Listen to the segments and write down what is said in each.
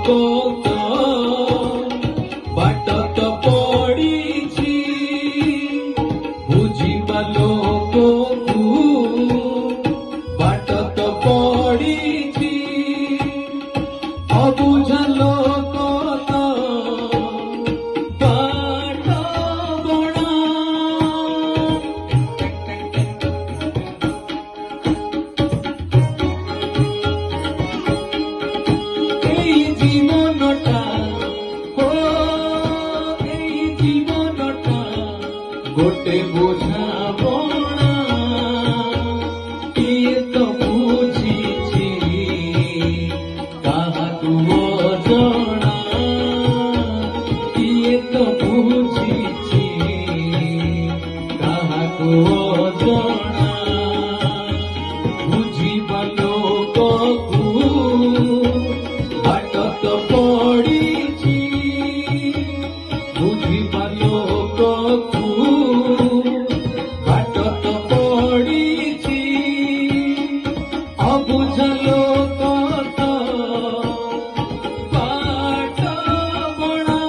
কত বাটত পড়িছি বুঝিবা লোককু বাটত পড়িছি অবুঝা লোকত বাট বণা এই জীবনটা এই জীবনটা গোটে বোঝা বণা কিଏ ତ ବୁଝିଛି କାହାକୁ ଅଜଣା କିଏ ତ ବୁଝିଛି କାହାକୁ ଅଜଣା ବୁଝିବା ଲୋକକୁ ବାଟତ ପଡ଼ିଛି ବୁଝିବା ଲୋକକୁ ବାଟତ ପଡ଼ିଛି ଅବୁଝା ଲୋକ ତ ବାଟ ବଣା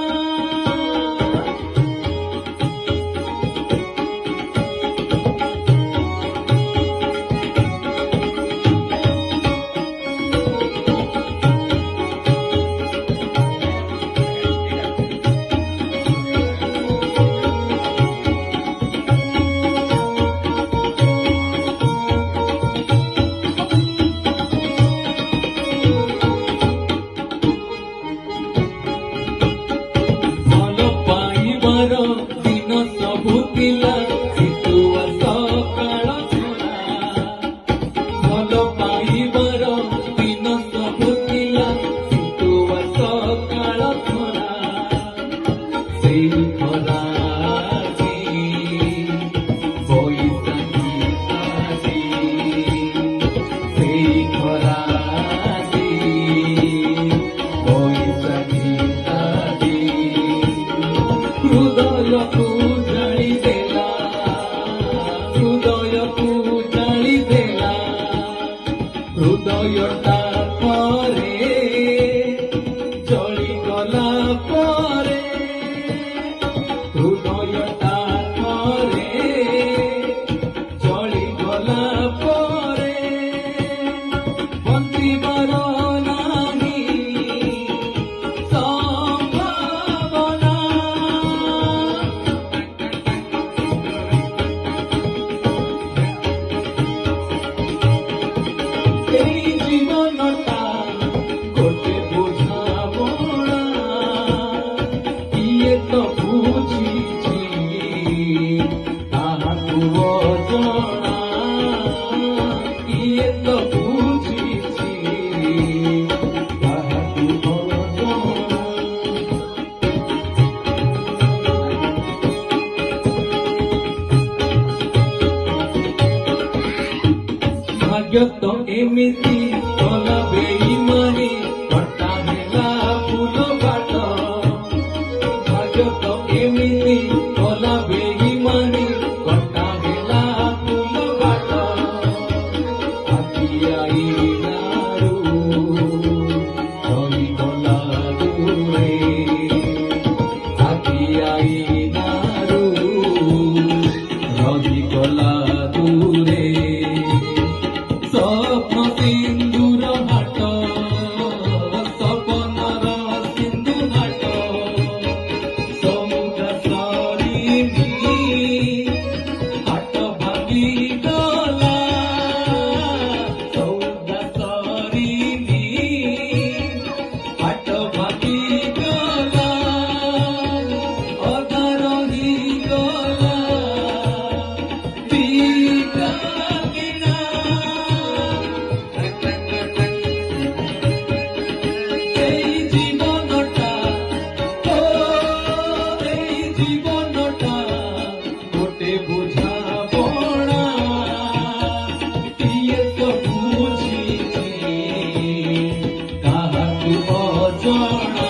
ଦିନ ସବୁ ଥିଲା ଶୀତୁଆ ସକାଳ ଛଡ଼ା ଭଲ ପାଇବାର ଦିନ ସବୁ ଥିଲା ଶୀତୁଆ ସକାଳ ଛଡ଼ା ସେଇ ଖରା ଆଜି ବୈଶାଖୀ ଆଜି ସେଇ ଖରା ଆଜି ବୈଶାଖୀ ଆଜି ହୃଦୟକୁ ଜାଳିଦେଲା ହୃଦୟକୁ ଜାଳିଦେଲା ହୃଦୟଟା ପରେ ଜଳିଗଲା ପରେ ହୃଦୟଟା ପରେ ଜଳିଗଲା ପରେ ବଞ୍ଚିବାର ନାହିଁ ସମ୍ଭାବନା এই জীবনটা গোটে বোঝা বণা কিଏ ତ ବୁଝିଛି କାହାକୁ ଅଜଣା କିଏ ତ ବୁଝିଛି କାହାକୁ ଅଜଣା ଭାଗ୍ୟ ତ ଏମିତି କଲା ବେଇମାନି କଟା ହେଲା ଫୁଲ ବାଟ ଭାଗ୍ୟ ତ ଏମିତି କଲା ବେଇମାନି କଟା ହେଲା ଫୁଲ ବାଟ ଆଖି ଆଇନାରୁ ରହିଗଲା ଦୂରେ ଆଖି ଆଇନାରୁ ରହିଗଲା ଦୂରେ স্বপ্ন সিন্ধুর হাট স্বপ্নর সিন্ধু ঘাট সমুদ্র সরিনি হাট ভাগি গলা সমুদ্র সরিনি হাট ভাগি গলা অধা রহিগলা বিটা কিনা এই জীবনটা গোটে বোঝা বণা কিଏ ତ ବୁଝିଛି କାହାକୁ ଅଜଣା